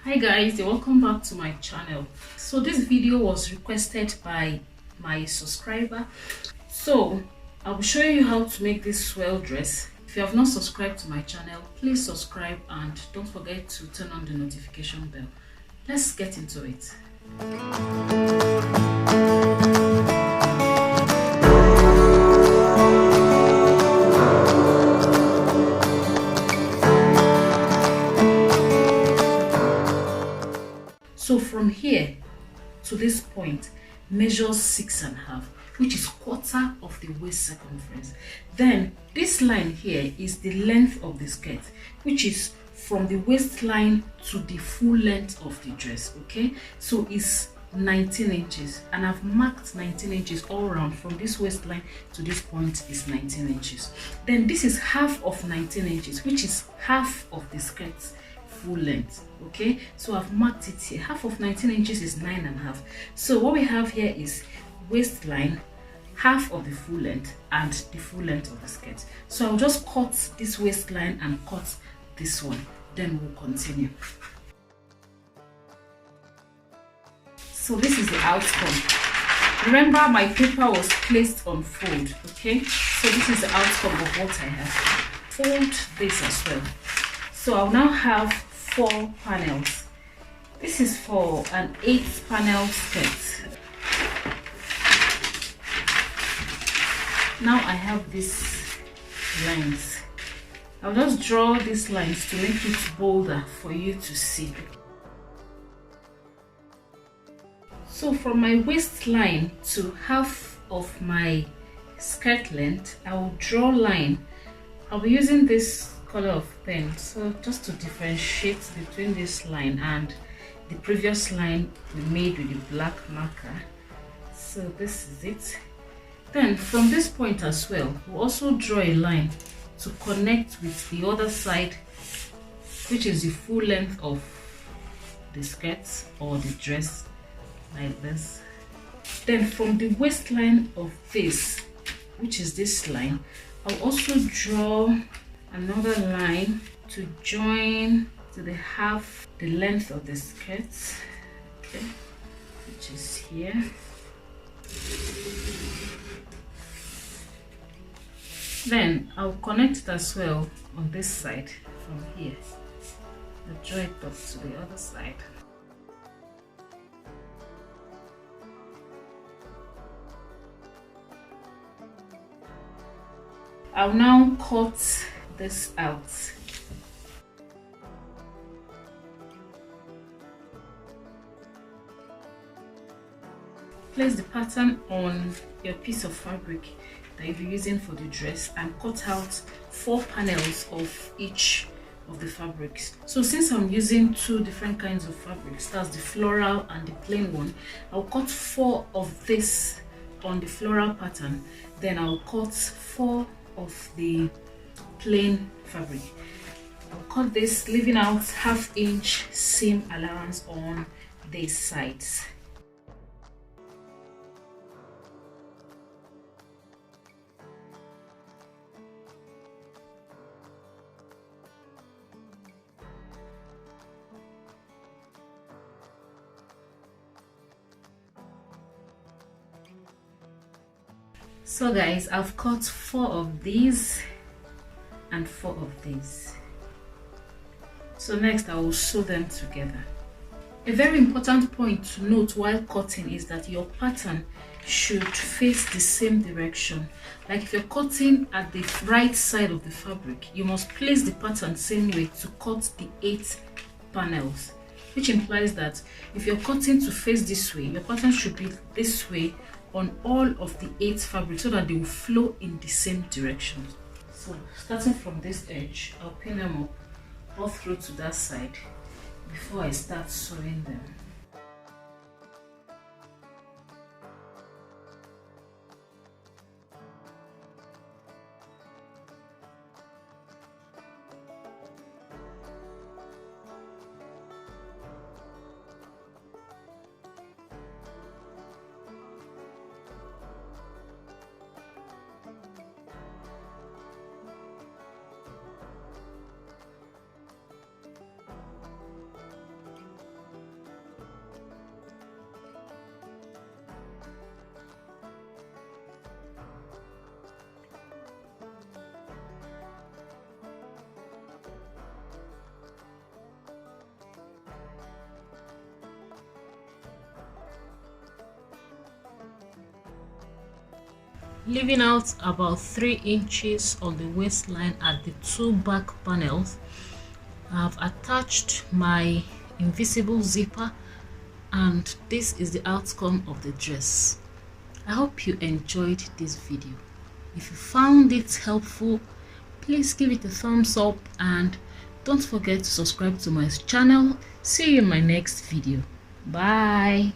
Hi guys, welcome back to my channel. So this video was requested by my subscriber, so I'll be showing you how to make this swirl dress. If you have not subscribed to my channel, please subscribe and don't forget to turn on the notification bell. Let's get into it. So from here to this point, measure 6.5, which is quarter of the waist circumference. Then this line here is the length of the skirt, which is from the waistline to the full length of the dress. Okay, so it's 19 inches, and I've marked 19 inches all around. From this waistline to this point is 19 inches. Then this is half of 19 inches, which is half of the skirt full length. Okay, so I've marked it here. Half of 19 inches is 9.5. So what we have here is waistline, half of the full length, and the full length of the skirt. So I'll just cut this waistline and cut this one, then we'll continue. So this is the outcome. Remember, my paper was placed on fold. Okay, so this is the outcome of what I have. Fold this as well. So I'll now have 4 panels. This is for an 8-panel skirt. Now I have these lines. I'll just draw these lines to make it bolder for you to see. So from my waistline to half of my skirt length, I will draw a line. I'll be using this color of pen, so just to differentiate between this line and the previous line we made with the black marker. So this is it. Then from this point as well, we'll also draw a line to connect with the other side, which is the full length of the skirt or the dress, like this. Then from the waistline of this, which is this line, I'll also draw another line to join to the half the length of the skirt, okay, which is here. Then I'll connect it as well on this side from here. I'll draw it up to the other side. I'll now cut this out. Place the pattern on your piece of fabric that you'll be using for the dress and cut out 4 panels of each of the fabrics. So since I'm using 2 different kinds of fabrics, that's the floral and the plain one, I'll cut 4 of this on the floral pattern, then I'll cut 4 of the plain fabric. I'll cut this, leaving out 1/2 inch seam allowance on these sides. So guys, I've cut 4 of these and 4 of these. So next I will sew them together. A very important point to note while cutting is that your pattern should face the same direction. Like if you're cutting at the right side of the fabric, you must place the pattern same way to cut the 8 panels, which implies that if you're cutting to face this way, your pattern should be this way on all of the 8 fabrics so that they will flow in the same direction. So starting from this edge, I'll pin them up all through to that side before I start sewing them. leaving out about 3 inches on the waistline at the 2 back panels. I've attached my invisible zipper, and this is the outcome of the dress. I hope you enjoyed this video. If you found it helpful, please give it a thumbs up and don't forget to subscribe to my channel. See you in my next video. Bye.